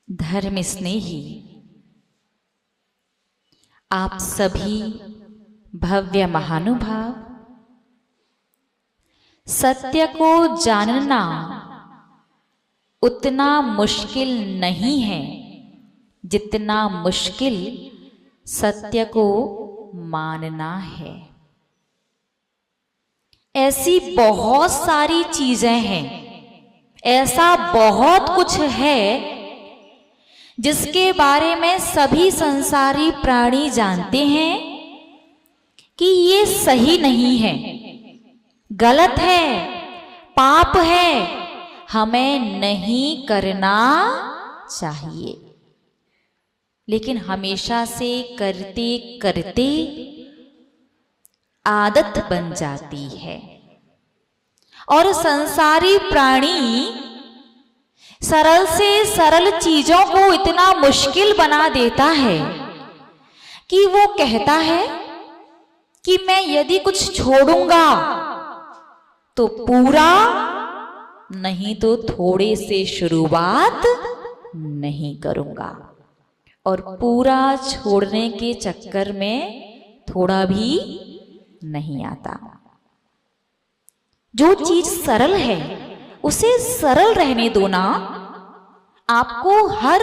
धर्म स्नेही आप सभी भव्य महानुभाव, सत्य को जानना उतना मुश्किल नहीं है जितना मुश्किल सत्य को मानना है। ऐसी बहुत सारी चीजें हैं, ऐसा बहुत कुछ है जिसके बारे में सभी संसारी प्राणी जानते हैं कि ये सही नहीं है, गलत है, पाप है, हमें नहीं करना चाहिए। लेकिन हमेशा से करते करते आदत बन जाती है और संसारी प्राणी सरल से सरल चीजों को इतना मुश्किल बना देता है कि वो कहता है कि मैं यदि कुछ छोड़ूंगा तो पूरा, नहीं तो थोड़े से शुरुआत नहीं करूंगा। और पूरा छोड़ने के चक्कर में थोड़ा भी नहीं आता। जो चीज सरल है उसे सरल रहने दो ना। आपको हर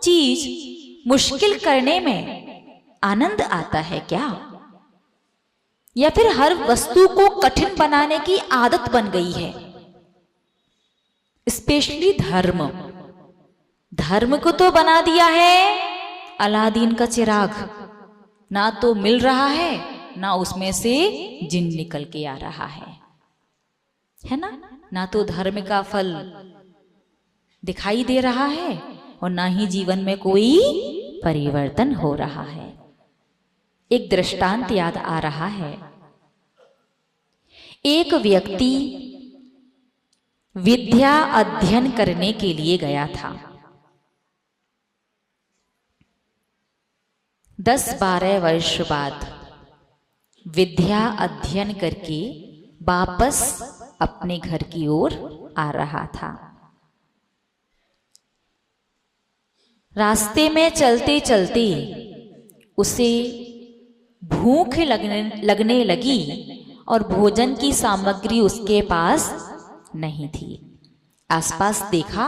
चीज मुश्किल करने में आनंद आता है क्या? या फिर हर वस्तु को कठिन बनाने की आदत बन गई है? स्पेशली धर्म, धर्म को तो बना दिया है अलादीन का चिराग, ना तो मिल रहा है ना उसमें से जिन निकल के आ रहा है ना? ना तो धर्म का फल दिखाई दे रहा है और ना ही जीवन में कोई परिवर्तन हो रहा है। एक दृष्टांत याद आ रहा है। एक व्यक्ति विद्या अध्ययन करने के लिए गया था। 10-12 वर्ष बाद विद्या अध्ययन करके वापस अपने घर की ओर आ रहा था। रास्ते में चलते चलते उसे भूख लगने लगी और भोजन की सामग्री उसके पास नहीं थी। आसपास देखा,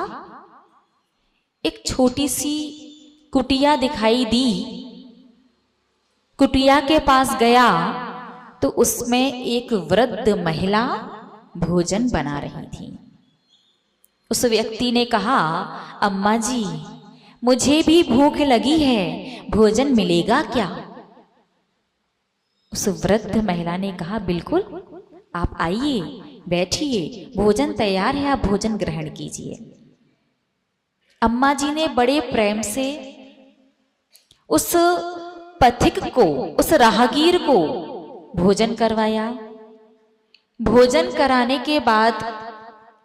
एक छोटी सी कुटिया दिखाई दी। कुटिया के पास गया तो उसमें एक वृद्ध महिला भोजन बना रही थी। उस व्यक्ति ने कहा, अम्मा जी मुझे भी भूख लगी है, भोजन मिलेगा क्या? उस वृद्ध महिला ने कहा, बिल्कुल, आप आइए, बैठिए, भोजन तैयार है, आप भोजन ग्रहण कीजिए। अम्मा जी ने बड़े प्रेम से उस पथिक को, उस राहगीर को भोजन करवाया। भोजन कराने के बाद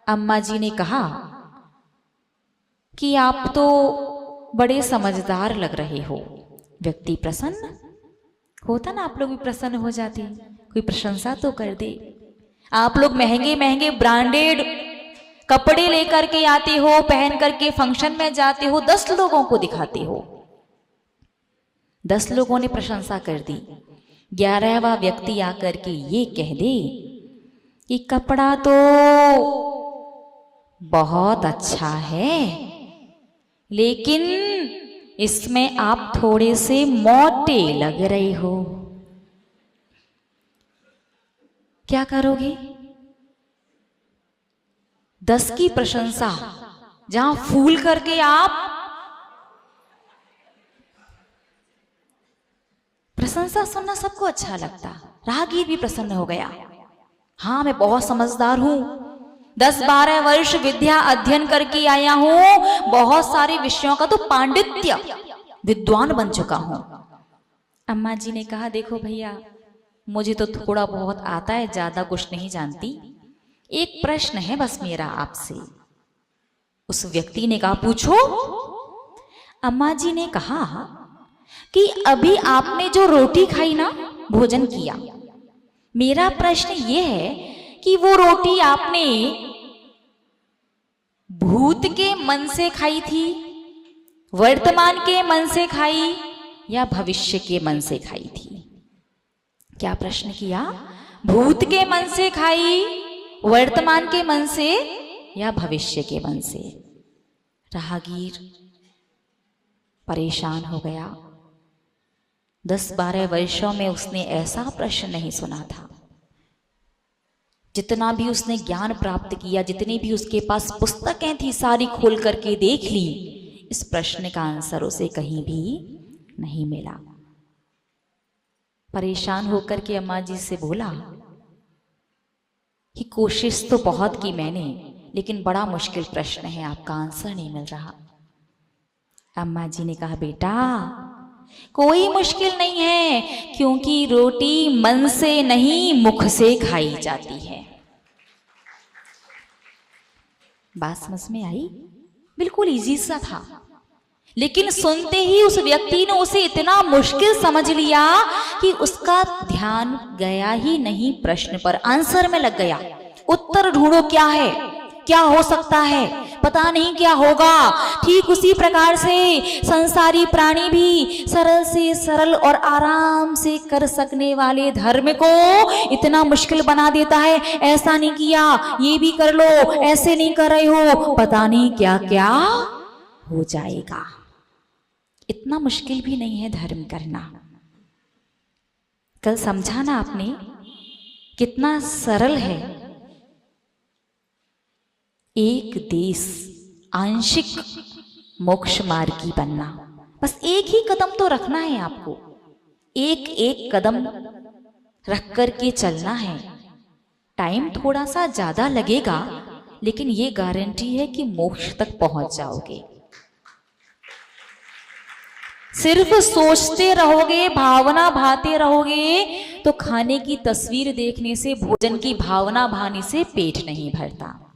अम्मा जी ने कहा कि आप तो बड़े समझदार लग रहे हो। व्यक्ति प्रसन्न होता ना, आप लोग भी प्रसन्न हो जाते, कोई प्रशंसा तो कर दे। आप लोग महंगे महंगे ब्रांडेड कपड़े लेकर के आते हो, पहन करके फंक्शन में जाते हो, 10 लोगों को दिखाते हो। 10 लोगों ने प्रशंसा कर दी, 11वां व्यक्ति आकर के ये कह दे कि कपड़ा तो बहुत अच्छा है, लेकिन इसमें आप थोड़े से मोटे लग रहे हो। क्या करोगे? 10 की प्रशंसा जहां फूल करके आप प्रशंसा सुनना सबको अच्छा लगता। राहगीर भी प्रसन्न हो गया। हाँ, मैं बहुत समझदार हूं, 10-12 वर्ष विद्या अध्ययन करके आया हूं, बहुत सारे विषयों का तो पांडित्य, विद्वान बन चुका हूं। अम्मा जी ने कहा, देखो भैया, मुझे तो थोड़ा बहुत आता है, ज्यादा कुछ नहीं जानती, एक प्रश्न है बस मेरा आपसे। उस व्यक्ति ने कहा, पूछो। अम्मा जी ने कहा कि अभी आपने जो रोटी खाई ना, भोजन किया, मेरा प्रश्न ये है कि वो रोटी आपने भूत के मन से खाई थी वर्तमान के मन से खाई या भविष्य के मन से खाई थी? क्या प्रश्न किया? भूत के मन से खाई, वर्तमान के मन से या भविष्य के मन से? राहगीर परेशान हो गया। 10-12 वर्षों में उसने ऐसा प्रश्न नहीं सुना था। जितना भी उसने ज्ञान प्राप्त किया, जितनी भी उसके पास पुस्तकें थी, सारी खोल करके देख ली, इस प्रश्न का आंसर उसे कहीं भी नहीं मिला। परेशान होकर के अम्मा जी से बोला कि कोशिश तो बहुत की मैंने, लेकिन बड़ा मुश्किल प्रश्न है, आपका आंसर नहीं मिल रहा। अम्मा जी ने कहा, बेटा कोई मुश्किल नहीं है, क्योंकि रोटी मन से नहीं मुख से खाई जाती है। बात समझ में आई? बिल्कुल इजी सा था, लेकिन सुनते ही उस व्यक्ति ने उसे इतना मुश्किल समझ लिया कि उसका ध्यान गया ही नहीं प्रश्न पर, आंसर में लग गया। उत्तर ढूंढो, क्या है, क्या हो सकता है, पता नहीं क्या होगा। ठीक उसी प्रकार से संसारी प्राणी भी सरल से सरल और आराम से कर सकने वाले धर्म को इतना मुश्किल बना देता है। ऐसा नहीं किया, ये भी कर लो, ऐसे नहीं कर रहे हो, पता नहीं क्या क्या हो जाएगा। इतना मुश्किल भी नहीं है धर्म करना। कल समझा ना आपने कितना सरल है। एक देश आंशिक मोक्ष मार्गी बनना, बस एक ही कदम तो रखना है आपको, एक एक कदम रख करके चलना है। टाइम थोड़ा सा ज्यादा लगेगा, लेकिन ये गारंटी है कि मोक्ष तक पहुंच जाओगे। सिर्फ सोचते रहोगे, भावना भाते रहोगे, तो खाने की तस्वीर देखने से, भोजन की भावना भाने से पेट नहीं भरता।